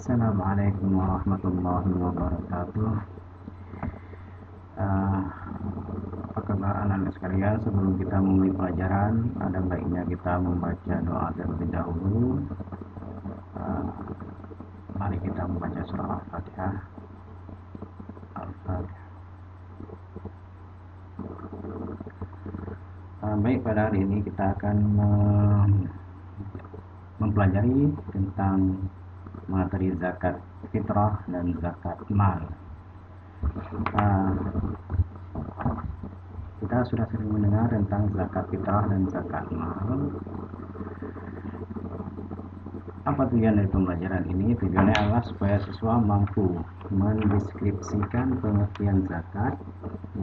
Assalamualaikum warahmatullahi wabarakatuh. Uh, Apa kabar anak-anak sekalian? Sebelum kita memulai pelajaran, ada baiknya kita membaca doa terlebih dahulu. Mari kita membaca surah Al-Fatihah. Al-Fatihah. Baik, pada hari ini kita akan mempelajari tentang materi zakat fitrah dan zakat mal. Kita sudah sering mendengar tentang zakat fitrah dan zakat mal. Apa tujuan dari pembelajaran ini? Tujuannya adalah supaya siswa mampu mendeskripsikan pengertian zakat,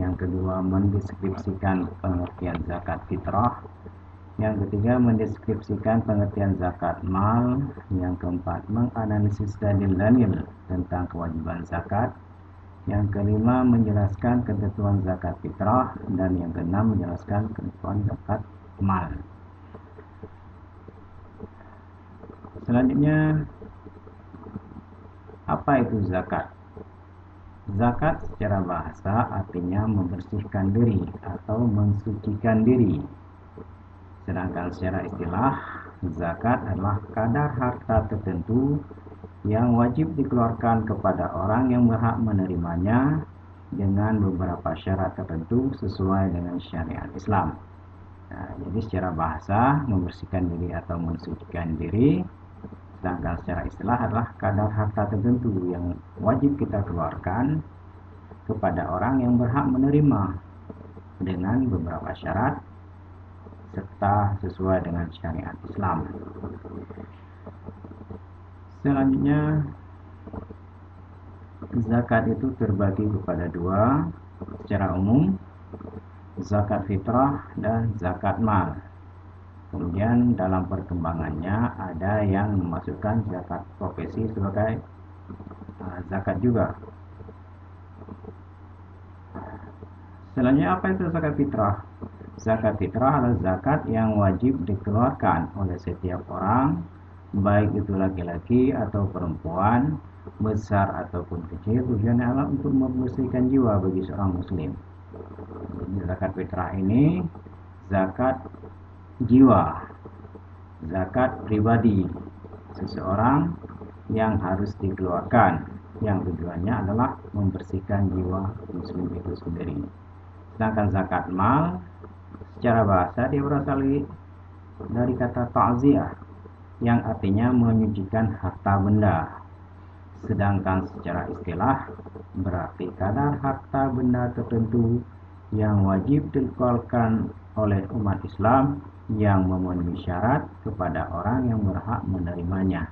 yang kedua mendeskripsikan pengertian zakat fitrah, yang ketiga mendeskripsikan pengertian zakat mal, yang keempat menganalisis dalil-dalil tentang kewajiban zakat, yang kelima menjelaskan ketentuan zakat fitrah, dan yang keenam menjelaskan ketentuan zakat mal. Selanjutnya, apa itu zakat? Zakat secara bahasa artinya membersihkan diri atau mensucikan diri. Sedangkan secara istilah, zakat adalah kadar harta tertentu yang wajib dikeluarkan kepada orang yang berhak menerimanya dengan beberapa syarat tertentu sesuai dengan syariat Islam. Jadi secara bahasa membersihkan diri atau mensucikan diri, sedangkan secara istilah adalah kadar harta tertentu yang wajib kita keluarkan kepada orang yang berhak menerima dengan beberapa syarat serta sesuai dengan syariat Islam. Selanjutnya, zakat itu terbagi kepada dua secara umum, zakat fitrah dan zakat mal. Kemudian dalam perkembangannya ada yang memasukkan zakat profesi sebagai zakat juga. Selanjutnya, apa itu zakat fitrah? Zakat fitrah adalah zakat yang wajib dikeluarkan oleh setiap orang, baik itu laki-laki atau perempuan, besar ataupun kecil. Tujuannya adalah untuk membersihkan jiwa bagi seorang muslim. Jadi zakat fitrah ini zakat jiwa, zakat pribadi seseorang yang harus dikeluarkan, yang tujuannya adalah membersihkan jiwa muslim itu sendiri. Sedangkan zakat mal secara bahasa dia berasal dari kata ta'ziyah yang artinya menyucikan harta benda. Sedangkan secara istilah berarti kadar harta benda tertentu yang wajib dikeluarkan oleh umat Islam yang memenuhi syarat kepada orang yang berhak menerimanya.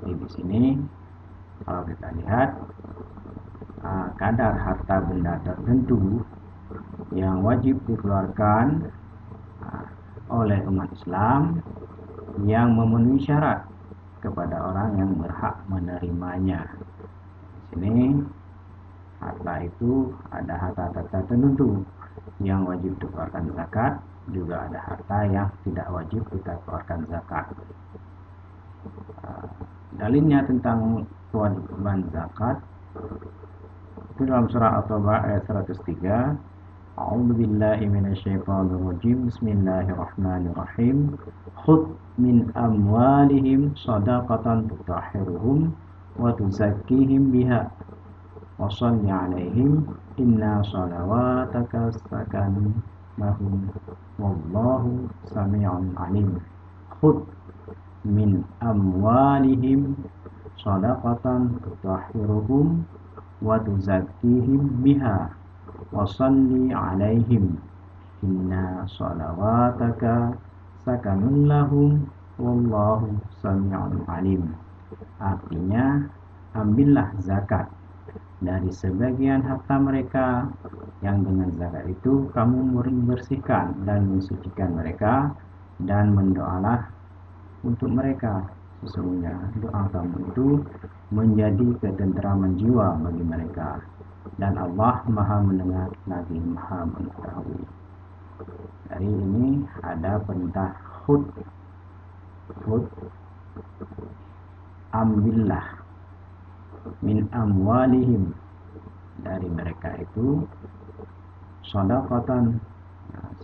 Jadi di sini kalau kita lihat kadar harta benda tertentu yang wajib dikeluarkan oleh umat Islam yang memenuhi syarat kepada orang yang berhak menerimanya. Di sini harta itu ada harta tertentu yang wajib dikeluarkan zakat, juga ada harta yang tidak wajib kita keluarkan zakat. Dalilnya tentang kewajiban zakat itu dalam surah At-Taubah ayat 103. A'udzu billahi minasyaitonir rajim. Bismillahirrahmanirrahim. Khudh min amwalihim shadaqatan tutahhiruhum wa tuzakkihim biha wa shalli 'alaihim inna shalawataka sakanun lahum wallahu samii'un 'alim. Khudh min amwalihim shadaqatan tutahhiruhum wa tuzakkihim biha wa shalli 'alaihim inna shalawataka sakanun lahum wallahu samii'un 'alim. Artinya, ambillah zakat dari sebagian harta mereka, yang dengan zakat itu kamu membersihkan dan mensucikan mereka, dan mendoalah untuk mereka. Sesungguhnya doa kamu itu menjadi ketenteraman jiwa bagi mereka, dan Allah Maha mendengar lagi Maha mengetahui. Dari ini ada perintah khudh, ambillah min amwalihim, dari mereka itu, sedekatan,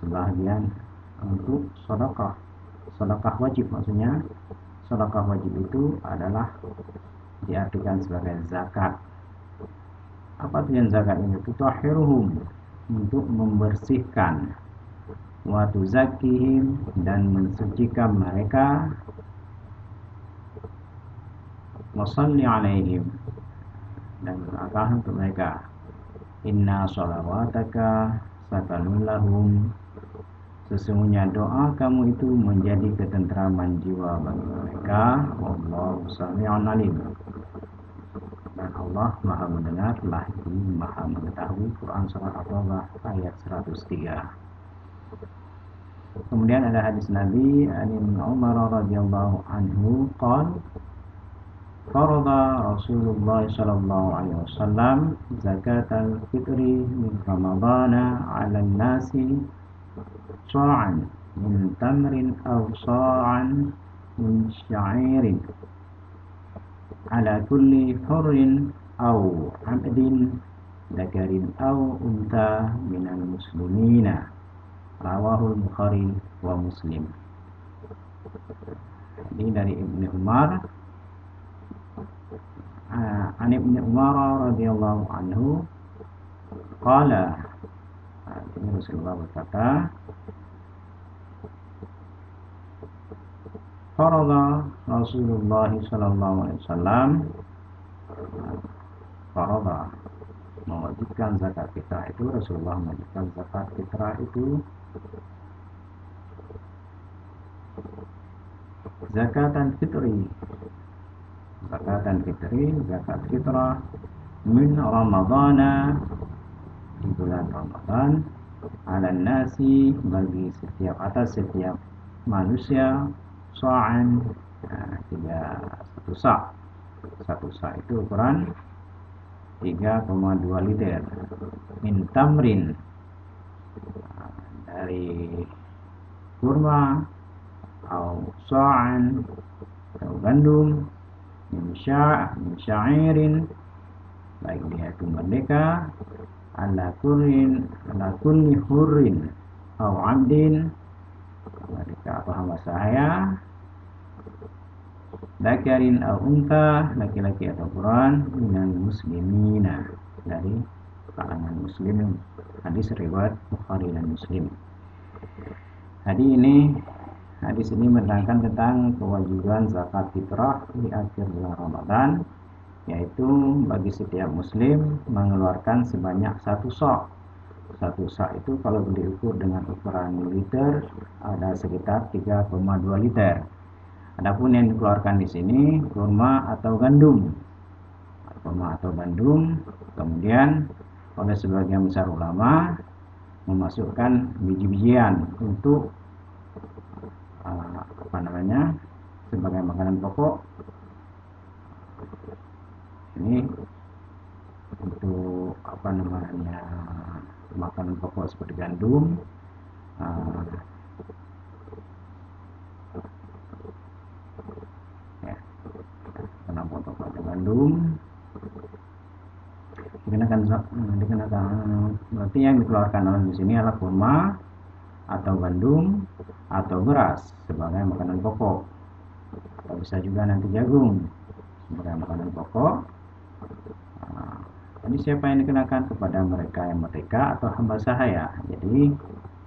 sebagian untuk sedekah. Sedekah wajib, maksudnya sedekah wajib itu adalah diartikan sebagai zakat. Apa tujuan zakat ini? Tutahhiruhum, untuk membersihkan, wa tuzakkihim, dan mensucikan mereka, wa shalli alaihim, dan doakan untuk mereka. Inna sholawataka sakanun lahum, sesungguhnya doa kamu itu menjadi ketentraman jiwa bagi mereka. Wallahu sami'un alim, dan Allah maha mendengar lagi maha mengetahui. Quran Surah At-Taubah ayat 103. Kemudian ada hadis Nabi Ibnu Umar radhiyallahu anhu qala farada Rasulullah sallallahu alaihi wasallam zakatal fitri min Ramadana 'alan nasi sa'an min tamrin aw sa'an min sya'irin ala kulli hurrin aw 'abdin dzakarin aw untha minal muslimina. Rawahul Bukhari wa Muslim. Ini dari Ibnu Umar. An Ibnu Umar radhiyallahu anhu qala, Rasulullah berkata, farada Rasulullah sallallahu alaihi wasallam, farada, mewajibkan zakat fitrah itu, Rasulullah mewajibkan zakat fitrah itu, zakatan fitri, zakat fitrah min Ramadana, di bulan Ramadan, ala nasi, bagi atas setiap manusia, sa'an, satu sa'. Satu sa' itu ukuran 3,2 liter. Min tamrin, dari kurma, atau sa'an, atau gandum, min sya'irin, baik dia itu merdeka, ala kulli hurrin atau abdin, merdeka atau hamba sahaya, dzakarin atau untha, laki-laki atau perempuan, minal muslimina, dari kalangan muslimin. Hadis riwayat Bukhari dan Muslim. Hadis ini menerangkan tentang kewajiban zakat fitrah di akhir bulan Ramadan, yaitu bagi setiap muslim mengeluarkan sebanyak satu sa'. Satu sa' itu kalau diukur dengan ukuran liter ada sekitar 3,2 liter. Adapun yang dikeluarkan di sini kurma atau gandum. Kemudian oleh sebagian besar ulama memasukkan biji-bijian untuk sebagai makanan pokok. Ini untuk makanan pokok seperti gandum, makanan pokok seperti gandum dikenakan, berarti yang dikeluarkan oleh di sini adalah kurma atau gandum atau beras sebagai makanan pokok, atau bisa juga nanti jagung sebagai makanan pokok. Jadi siapa yang dikenakan? Kepada mereka yang merdeka atau hamba sahaya. Jadi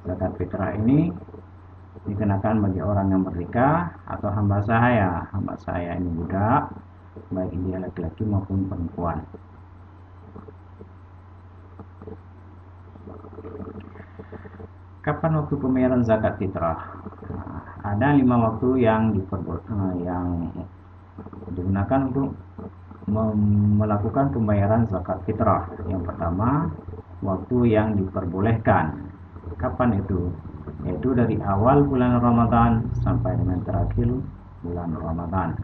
zakat fitrah ini dikenakan bagi orang yang merdeka atau hamba sahaya. Hamba sahaya ini budak, baik dia laki-laki maupun perempuan. Kapan waktu pembayaran zakat fitrah? Ada 5 waktu yang digunakan untuk melakukan pembayaran zakat fitrah. Yang pertama, waktu yang diperbolehkan. Kapan itu? Yaitu dari awal bulan Ramadan sampai dengan terakhir bulan Ramadan.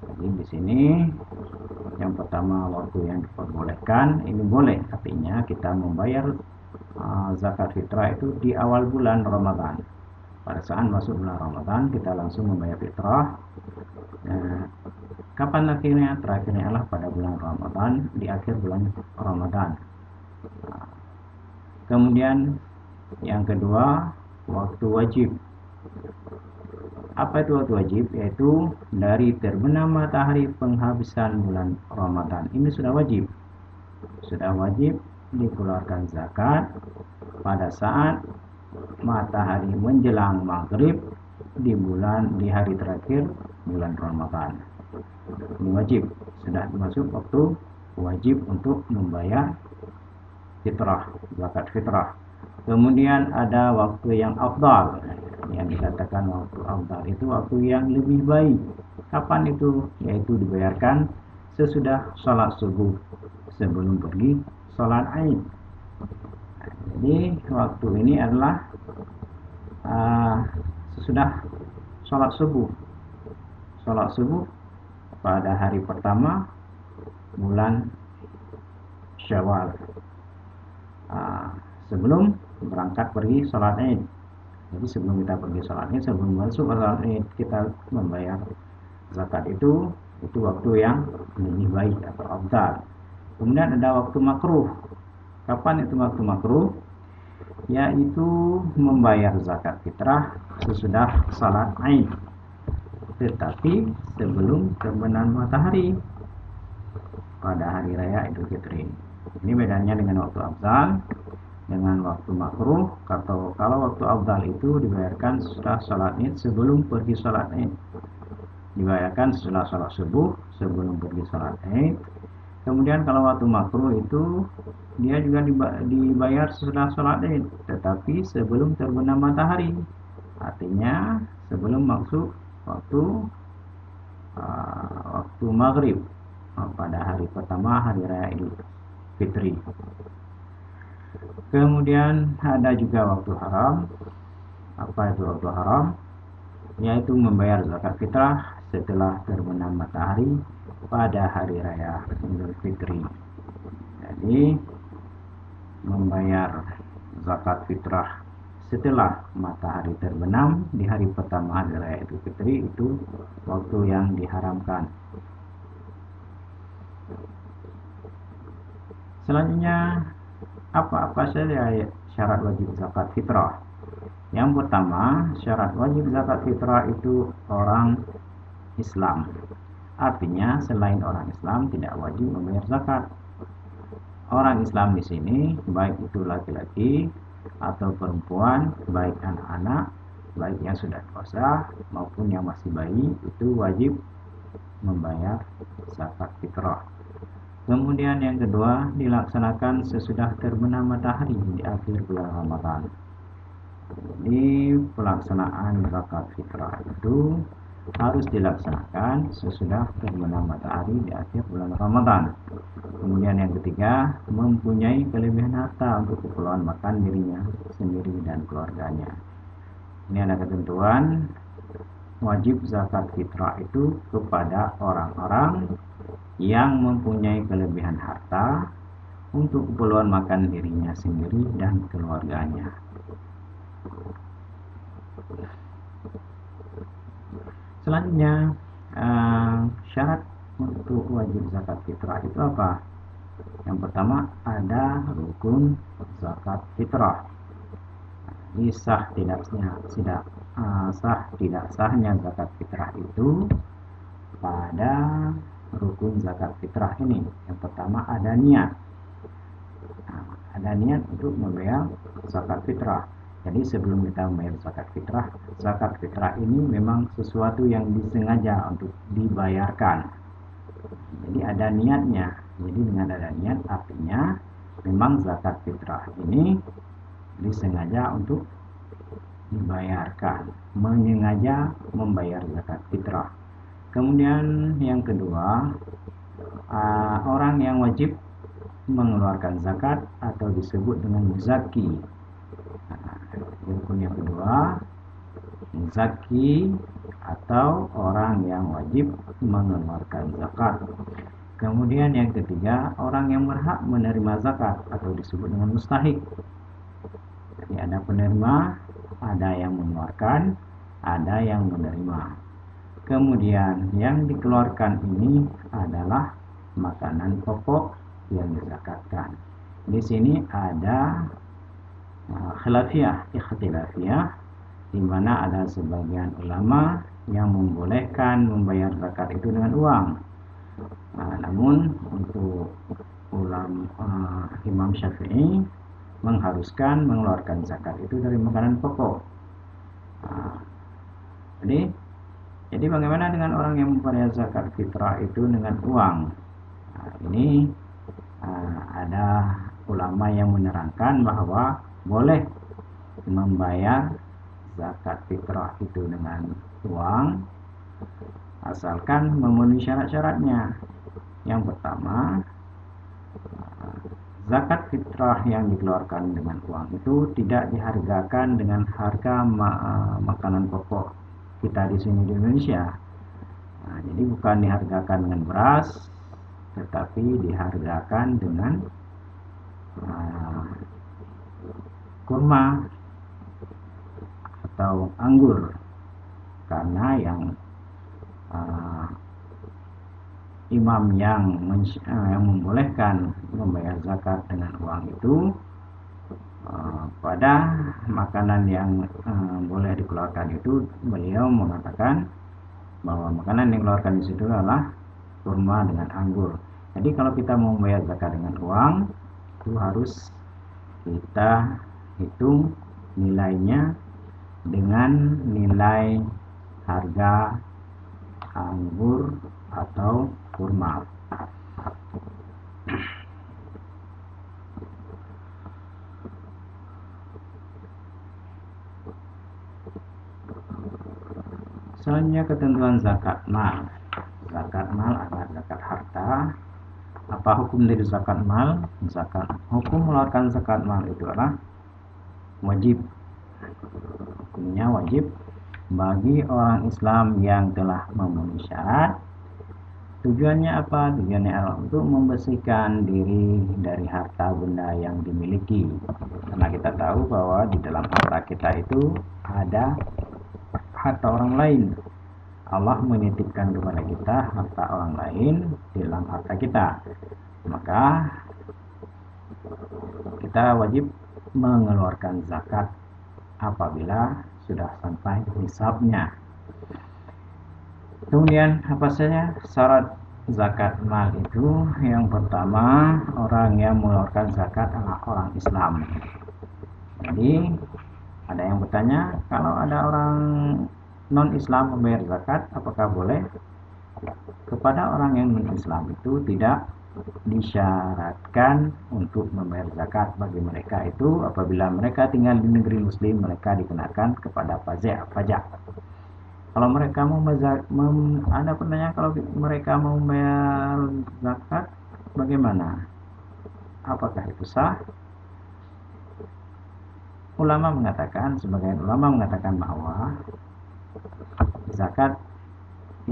Jadi di sini yang pertama, waktu yang diperbolehkan ini boleh, artinya kita membayar zakat fitrah itu di awal bulan Ramadan. Pada saat masuk bulan Ramadan kita langsung membayar fitrah. Kapan akhirnya? Terakhirnya adalah pada bulan Ramadan, di akhir bulan Ramadan. Kemudian yang kedua, waktu wajib. Apa itu waktu wajib? Yaitu dari terbenam matahari penghabisan bulan Ramadan. Ini sudah wajib. Sudah wajib dikeluarkan zakat pada saat matahari menjelang maghrib di hari terakhir bulan Ramadan. Ini wajib, sudah masuk waktu wajib untuk membayar fitrah, zakat fitrah. Kemudian ada waktu yang afdal. Yang dikatakan waktu afdal itu waktu yang lebih baik. Kapan itu? Yaitu dibayarkan sesudah sholat subuh, sebelum pergi sholat Aid. Jadi waktu ini adalah sesudah sholat subuh. Sholat subuh pada hari pertama bulan Syawal, sebelum berangkat pergi sholat Id. Jadi sebelum kita pergi sholat Id, sebelum masuk sholat Id, kita membayar zakat itu waktu yang lebih baik atau afdal. Kemudian ada waktu makruh. Kapan itu waktu makruh? Yaitu membayar zakat fitrah sesudah sholat Id, tetapi sebelum terbenam matahari pada hari raya Idul Fitri. Ini bedanya dengan waktu afdal dengan waktu makruh. Kalau waktu afdal itu dibayarkan setelah sholat Id, sebelum pergi sholat Id. Dibayarkan setelah sholat subuh, sebelum pergi sholat Id. Kemudian kalau waktu makruh itu dia juga dibayar setelah sholat Id, tetapi sebelum terbenam matahari. Artinya sebelum masuk waktu maghrib pada hari pertama hari raya Idul Fitri. Kemudian ada juga waktu haram. Apa itu waktu haram? Yaitu membayar zakat fitrah setelah terbenam matahari pada hari raya Idul Fitri. Jadi membayar zakat fitrah setelah matahari terbenam di hari pertama hari raya Idul Fitri itu waktu yang diharamkan. Selanjutnya, apa saja syarat wajib zakat fitrah? Yang pertama, syarat wajib zakat fitrah itu orang Islam. Artinya selain orang Islam tidak wajib membayar zakat. Orang Islam di sini baik itu laki-laki atau perempuan, baik anak-anak, baik yang sudah dewasa maupun yang masih bayi, itu wajib membayar zakat fitrah. Kemudian yang kedua, dilaksanakan sesudah terbenam matahari di akhir bulan Ramadan. Jadi pelaksanaan zakat fitrah itu harus dilaksanakan sesudah terbenam matahari di akhir bulan Ramadan. Kemudian yang ketiga, mempunyai kelebihan harta untuk keperluan makan dirinya sendiri dan keluarganya. Ini ada ketentuan wajib zakat fitrah itu kepada orang-orang yang mempunyai kelebihan harta untuk keperluan makan dirinya sendiri dan keluarganya. Selanjutnya, syarat untuk wajib zakat fitrah itu apa? Yang pertama ada rukun zakat fitrah. Ini sah tidak sahnya zakat fitrah itu pada rukun zakat fitrah ini. Yang pertama ada niat. Ada niat untuk membayar zakat fitrah. Jadi sebelum kita membayar zakat fitrah ini memang sesuatu yang disengaja untuk dibayarkan. Jadi ada niatnya. Jadi dengan ada niat artinya memang zakat fitrah ini disengaja untuk dibayarkan, menyengaja membayar zakat fitrah. Kemudian yang kedua, orang yang wajib mengeluarkan zakat atau disebut dengan muzaki. Rukun yang kedua, muzaki atau orang yang wajib mengeluarkan zakat. Kemudian yang ketiga, orang yang berhak menerima zakat atau disebut dengan mustahik. Jadi ada penerima, ada yang mengeluarkan, ada yang menerima. Kemudian yang dikeluarkan ini adalah makanan pokok yang dizakatkan. Di sini ada ikhtilafiyah, di mana ada sebagian ulama yang membolehkan membayar zakat itu dengan uang. Namun untuk Imam Syafi'i mengharuskan mengeluarkan zakat itu dari makanan pokok. Jadi bagaimana dengan orang yang membayar zakat fitrah itu dengan uang? Ini ada ulama yang menerangkan bahwa boleh membayar zakat fitrah itu dengan uang asalkan memenuhi syarat-syaratnya. Yang pertama, zakat fitrah yang dikeluarkan dengan uang itu tidak dihargakan dengan harga makanan pokok kita di sini di Indonesia. Jadi bukan dihargakan dengan beras, tetapi dihargakan dengan kurma atau anggur, karena yang imam yang membolehkan membayar zakat dengan uang itu pada makanan yang boleh dikeluarkan itu, beliau mengatakan bahwa makanan yang dikeluarkan di situ adalah kurma dengan anggur. Jadi kalau kita mau membayar zakat dengan uang, itu harus kita hitung nilainya dengan nilai harga anggur atau kurma. Selanjutnya ketentuan zakat mal. Zakat mal adalah zakat harta. Apa hukum dari zakat mal? Hukum mengeluarkan zakat mal itu adalah wajib. Hukumnya wajib bagi orang Islam yang telah memenuhi syarat. Tujuannya apa? Tujuannya adalah untuk membersihkan diri dari harta benda yang dimiliki. Karena kita tahu bahwa di dalam harta kita itu ada harta orang lain. Allah menitipkan kepada kita harta orang lain di dalam harta kita. Maka kita wajib mengeluarkan zakat apabila sudah sampai nisabnya. Kemudian apa saja syarat zakat mal itu? Yang pertama, orang yang mengeluarkan zakat adalah orang Islam. Jadi ada yang bertanya, kalau ada orang non-Islam membayar zakat, apakah boleh? Kepada orang yang non-Islam itu tidak disyaratkan untuk membayar zakat. Bagi mereka itu apabila mereka tinggal di negeri muslim, mereka dikenakan kepada pajak. Kalau mereka mau ada pertanyaan, kalau mereka mau membayar zakat bagaimana? Apakah itu sah? Sebagian ulama mengatakan bahwa zakat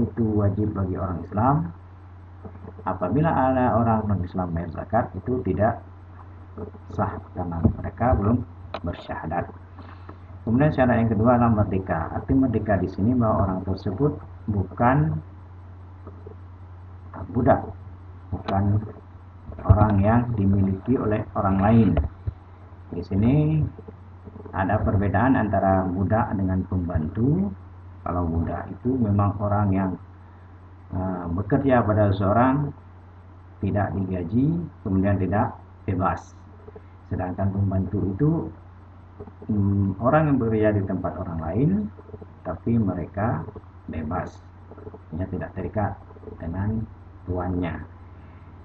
itu wajib bagi orang Islam. Apabila ada orang non-Islam bayar zakat, itu tidak sah karena mereka belum bersyahadat. Kemudian syarat yang kedua adalah merdeka. Arti merdeka di sini bahwa orang tersebut bukan budak, bukan orang yang dimiliki oleh orang lain. Di sini ada perbedaan antara budak dengan pembantu. Kalau budak itu memang orang yang bekerja pada seorang, tidak digaji, kemudian tidak bebas. Sedangkan pembantu itu orang yang bekerja di tempat orang lain, tapi mereka bebas, tidak terikat dengan tuannya.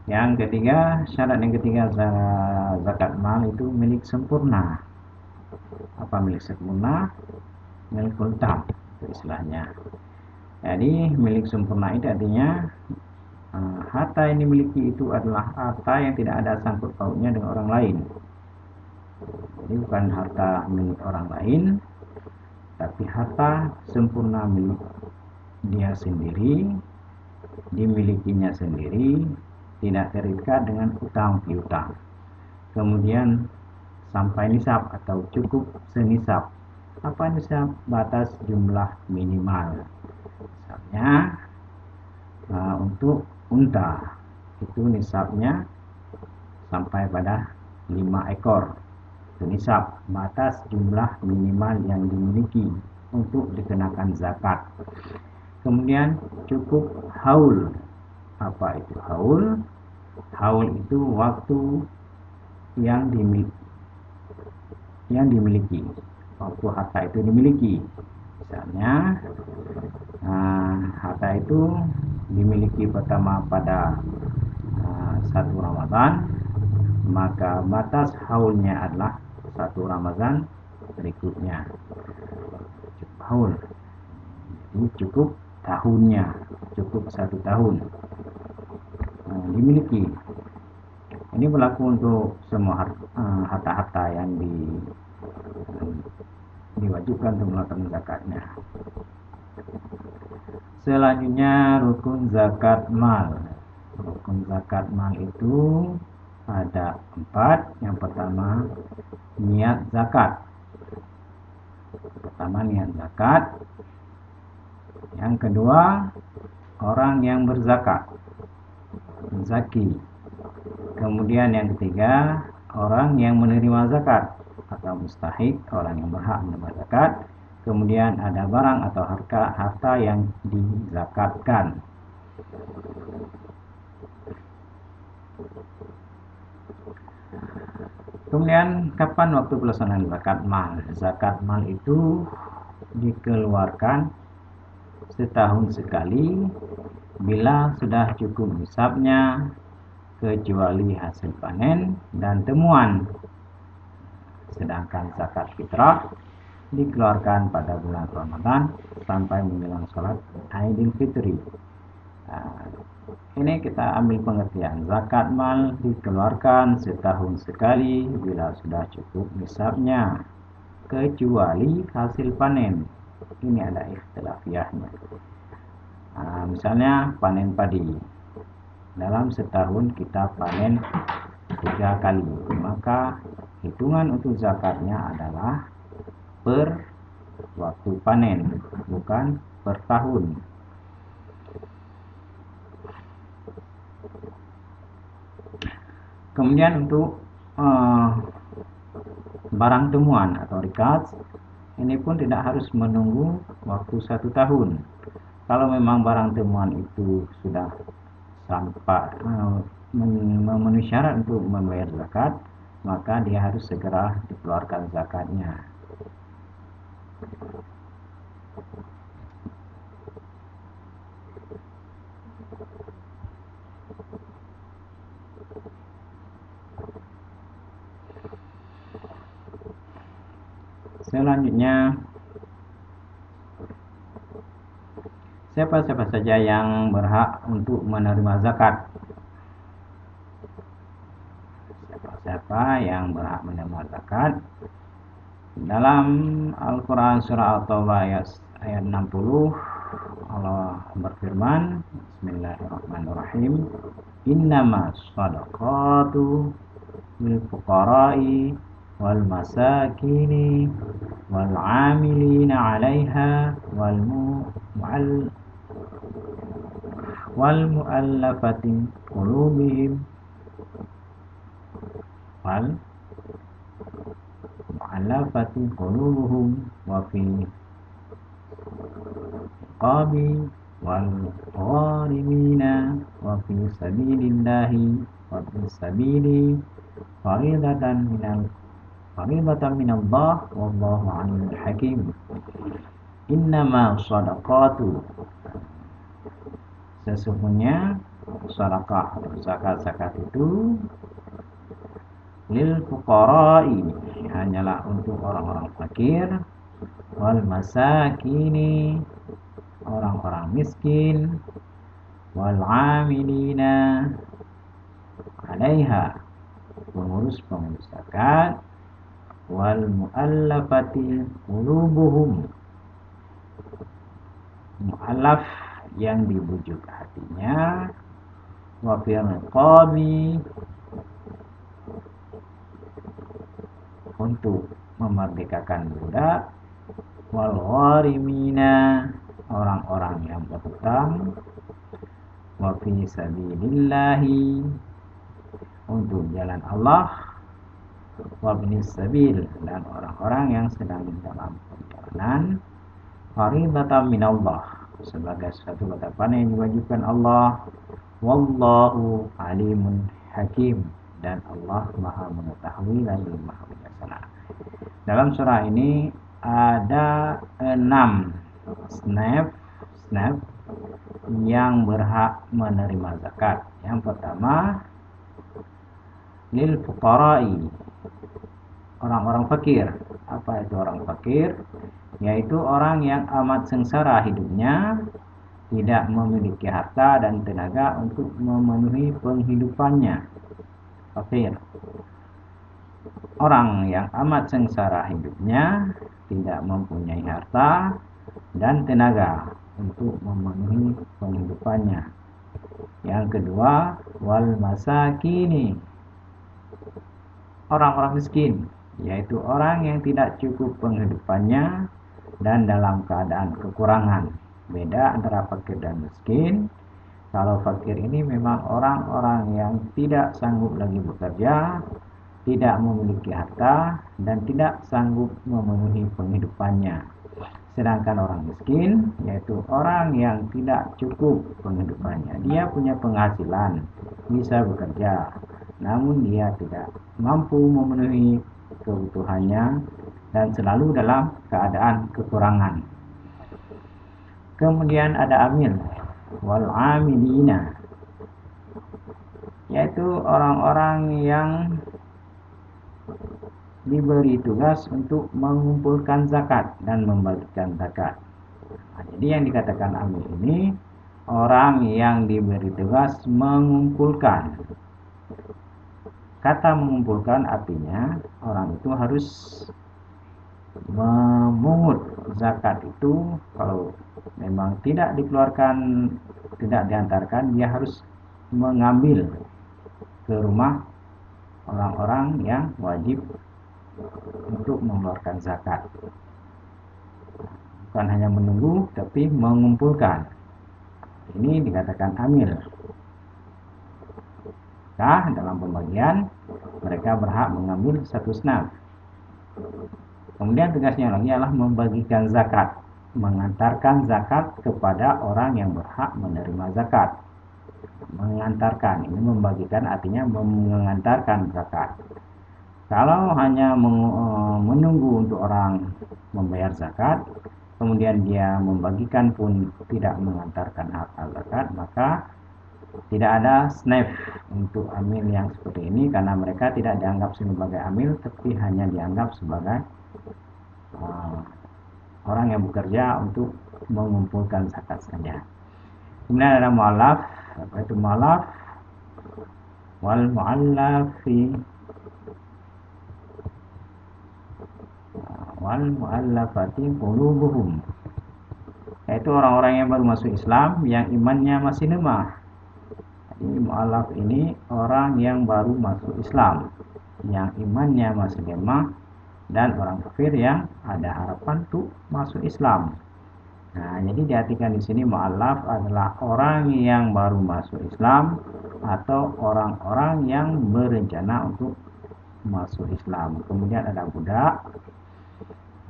Yang ketiga, syarat yang ketiga zakat mal itu milik sempurna. Apa milik sempurna? Milik ultam, istilahnya. Jadi milik sempurna itu artinya harta yang dimiliki itu adalah harta yang tidak ada sangkut pautnya dengan orang lain. Jadi bukan harta milik orang lain, tapi harta sempurna milik dia sendiri, dimilikinya sendiri, tidak terikat dengan utang piutang. Kemudian sampai nisab atau cukup senisab. Apa nisab? Batas jumlah minimal. Misalnya untuk unta itu nisabnya sampai pada 5 ekor. Itu nisab, batas jumlah minimal yang dimiliki untuk dikenakan zakat. Kemudian cukup haul. Apa itu haul? Haul itu waktu yang dimiliki. Waktu harta itu dimiliki. Misalnya harta itu dimiliki pertama pada 1 Ramadan, maka batas haulnya adalah 1 Ramadan berikutnya. Cukup haul. Jadi cukup tahunnya, cukup 1 tahun dimiliki. Ini berlaku untuk semua harta-harta yang diwajibkan untuk melakukan zakatnya. Selanjutnya rukun zakat mal. Rukun zakat mal itu ada 4. Yang pertama niat zakat. Niat zakat. Yang kedua orang yang berzakat, zaki. Kemudian yang ketiga orang yang menerima zakat atau mustahik, orang yang berhak menerima zakat. Kemudian ada barang atau harta yang dizakatkan. Kemudian kapan waktu pelaksanaan zakat mal? Zakat mal itu dikeluarkan setahun sekali bila sudah cukup nisabnya, kecuali hasil panen dan temuan. Sedangkan zakat fitrah dikeluarkan pada bulan Ramadan sampai menjelang sholat Idul Fitri. Ini kita ambil pengertian, zakat mal dikeluarkan setahun sekali bila sudah cukup nisabnya, kecuali hasil panen. Ini ada ikhtilafiyahnya. Misalnya panen padi, dalam setahun kita panen 3 kali, maka hitungan untuk zakatnya adalah per waktu panen, bukan per tahun. Kemudian untuk barang temuan atau rikas, ini pun tidak harus menunggu waktu 1 tahun. Kalau memang barang temuan itu sudah sampai memenuhi syarat untuk membayar zakat, maka dia harus segera dikeluarkan zakatnya. Selanjutnya, siapa saja yang berhak untuk menerima zakat? Siapa yang berhak menerima zakat? Dalam Al-Quran surah At-Taubah ayat 60, Allah berfirman, Bismillahirrahmanirrahim, Innama shadaqatu lil fuqara'i wal masakini wal 'amilina 'alaiha wal mu'allafati qulubihim wal mu'allafati qulubuhum wa fi qabi wal gharimina wa fi sabilillahi wa fi sabili faridatan minallah wallahu alimul hakim. Innama shadaqatu, sesungguhnya sedekah atau zakat itu lil fuqara'i, hanyalah untuk orang-orang fakir, wal masakini, orang-orang miskin, wal 'amilina 'alaiha, pengurus zakat, wal mu'allafati qulubuhum, mu'allaf yang dibujuk hatinya, wa fil riqabi, untuk memerdekakan budak, wal gharimina, orang-orang yang berhutang, wa fi sabilillahi, untuk jalan Allah, wa ibnis sabil, dan orang-orang yang sedang dalam perjalanan, faridatan minallah, sebagai suatu ketetapan yang diwajibkan Allah. Wallahu alimun hakim, dan Allah maha mengetahui lagi maha bijaksana. Dalam surah ini ada 6 snap yang berhak menerima zakat. Yang pertama, lil fuqara'i, orang-orang fakir. Apa itu orang fakir? Yaitu orang yang amat sengsara hidupnya, tidak memiliki harta dan tenaga untuk memenuhi penghidupannya. Fakir. Orang yang amat sengsara hidupnya, tidak mempunyai harta dan tenaga untuk memenuhi penghidupannya. Yang kedua, wal masakini, orang-orang miskin, yaitu orang yang tidak cukup penghidupannya dan dalam keadaan kekurangan. Beda antara fakir dan miskin. Kalau fakir ini memang orang-orang yang tidak sanggup lagi bekerja, tidak memiliki harta, dan tidak sanggup memenuhi penghidupannya. Sedangkan orang miskin, yaitu orang yang tidak cukup penghidupannya. Dia punya penghasilan, bisa bekerja, namun dia tidak mampu memenuhi kebutuhannya dan selalu dalam keadaan kekurangan. Kemudian ada amil, wal amilina, yaitu orang-orang yang diberi tugas untuk mengumpulkan zakat dan membagikan zakat. Jadi yang dikatakan amil ini orang yang diberi tugas mengumpulkan. Kata mengumpulkan artinya orang itu harus memungut zakat itu. Kalau memang tidak dikeluarkan, tidak diantarkan, dia harus mengambil ke rumah orang-orang yang wajib untuk mengeluarkan zakat. Bukan hanya menunggu, tapi mengumpulkan. Ini dikatakan amil. Dalam pembagian mereka berhak mengambil satu snaf. Kemudian tugasnya lagi adalah membagikan zakat, mengantarkan zakat kepada orang yang berhak menerima zakat. Mengantarkan, ini membagikan artinya mengantarkan zakat. Kalau hanya menunggu untuk orang membayar zakat, kemudian dia membagikan pun tidak mengantarkan hak zakat, maka tidak ada snaf untuk amil yang seperti ini, karena mereka tidak dianggap sebagai amil, tapi hanya dianggap sebagai orang yang bekerja untuk mengumpulkan zakat saja. Kemudian ada mu'allaf. Apa itu mu'allaf? Wal mu'allafi, wal mu'allafati qulubuhum, yaitu orang-orang yang baru masuk Islam yang imannya masih lemah. Jadi mu'allaf ini orang yang baru masuk Islam yang imannya masih lemah, dan orang kafir yang ada harapan untuk masuk Islam. Nah, jadi diartikan di sini mu'allaf adalah orang yang baru masuk Islam atau orang-orang yang berencana untuk masuk Islam. Kemudian ada budak.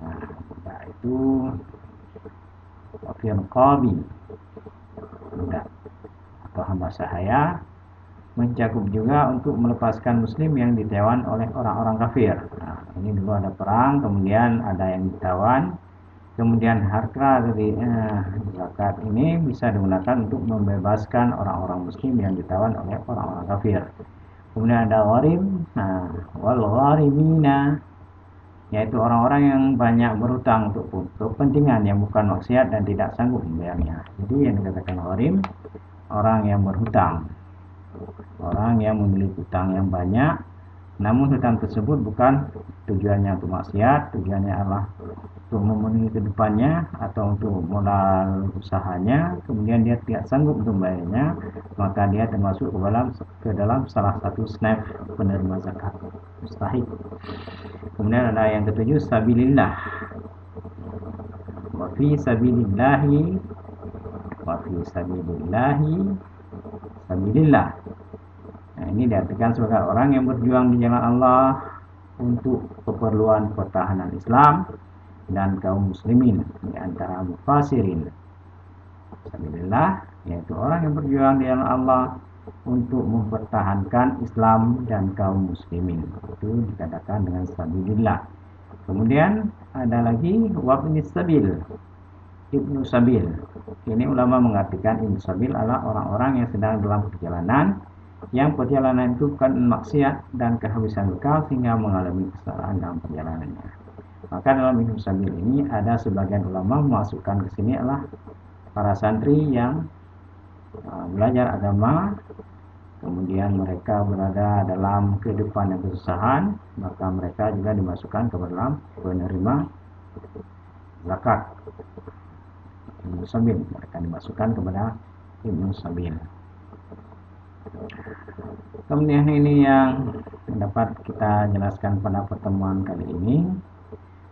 Nah, budak itu wakil qabi, budak atau hamba sahaya, mencakup juga untuk melepaskan muslim yang ditawan oleh orang-orang kafir. Nah, ini dulu ada perang, kemudian ada yang ditawan, kemudian harta dari zakat ini bisa digunakan untuk membebaskan orang-orang muslim yang ditawan oleh orang-orang kafir. Kemudian ada gharim, wal gharimina, yaitu orang-orang yang banyak berhutang untuk kepentingan yang bukan maksiat dan tidak sanggup membayarnya. Jadi yang dikatakan gharim, orang yang berhutang, orang yang memiliki hutang yang banyak, namun hutang tersebut bukan tujuannya untuk maksiat, tujuannya adalah untuk memenuhi kehidupannya atau untuk modal usahanya, kemudian dia tidak sanggup untuk membayarnya, maka dia termasuk ke dalam salah satu snaf penerima zakat mustahik. Kemudian ada yang ketujuh, sabilillah, wa fi sabilillahi, wa fi sabilillahi, sabilillah. Nah, ini diartikan sebagai orang yang berjuang di jalan Allah untuk keperluan pertahanan Islam dan kaum muslimin di antara mufassirin. Sabilillah yaitu orang yang berjuang di jalan Allah untuk mempertahankan Islam dan kaum muslimin, itu dikatakan dengan sabilillah. Kemudian ada lagi wabni sabil, ibnu sabil. Ini ulama mengartikan ibnu sabil adalah orang-orang yang sedang dalam perjalanan, yang perjalanan itu bukan maksiat dan kehabisan bekal sehingga mengalami kesalahan dalam perjalanannya. Maka dalam ibnu sabil ini ada sebagian ulama memasukkan ke sini adalah para santri yang belajar agama, kemudian mereka berada dalam kehidupan yang kesusahan, maka mereka juga dimasukkan ke dalam penerima zakat ibnu sabil. Mereka dimasukkan kepada ibnu sabil. Kemudian ini yang dapat kita jelaskan pada pertemuan kali ini.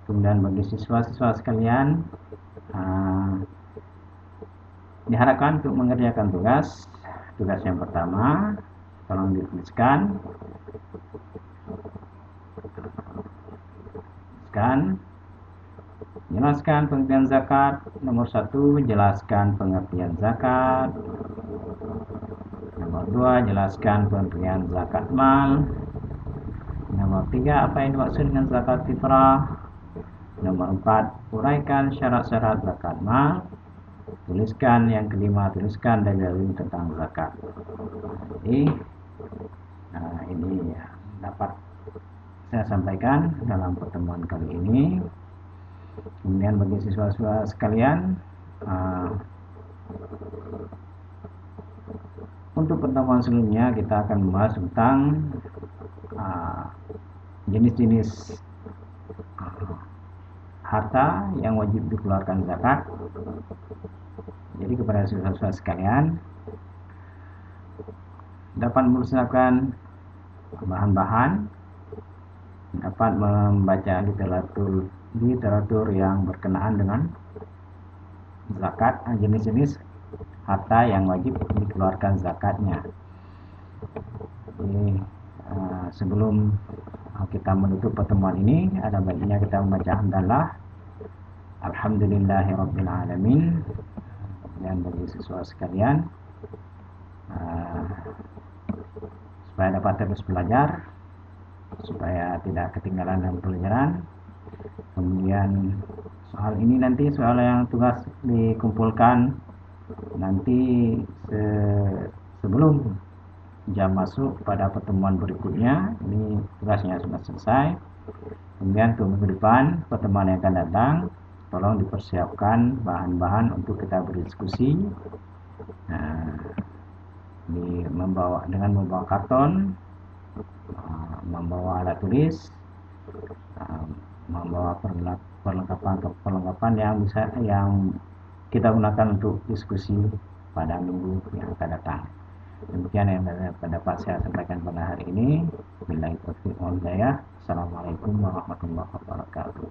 Kemudian bagi siswa-siswa sekalian, diharapkan untuk mengerjakan tugas yang pertama, tolong dituliskan. Jelaskan pengertian zakat. Nomor 1, jelaskan pengertian zakat. Nomor 2, jelaskan pengertian zakat mal. Nomor 3, apa yang dimaksud dengan zakat fitrah. Nomor 4, uraikan syarat-syarat zakat mal. Tuliskan yang kelima, tuliskan dalil tentang zakat. Jadi ini dapat saya sampaikan dalam pertemuan kali ini. Kemudian bagi siswa-siswa sekalian, untuk pertemuan sebelumnya kita akan membahas tentang jenis-jenis harta yang wajib dikeluarkan zakat. Jadi kepada siswa-siswa sekalian, dapat mempersiapkan bahan-bahan, dapat membaca literatur yang berkenaan dengan zakat, jenis-jenis harta yang wajib dikeluarkan zakatnya. Jadi sebelum kita menutup pertemuan ini, ada baiknya kita membaca hamdalah, alhamdulillahirabbil alamin. Dan bagi siswa sekalian, supaya dapat terus belajar, supaya tidak ketinggalan dalam pelajaran. Kemudian soal ini nanti soal yang tugas dikumpulkan nanti sebelum jam masuk pada pertemuan berikutnya. Ini tugasnya sudah selesai. Kemudian untuk minggu depan, pertemuan yang akan datang, tolong dipersiapkan bahan-bahan untuk kita berdiskusi. Dengan membawa karton, membawa alat tulis, membawa perlengkapan yang kita gunakan untuk diskusi pada minggu yang akan datang. Demikian yang dapat saya sampaikan pada hari ini. Billahi taufiq wal hidayah. Assalamualaikum warahmatullahi wabarakatuh.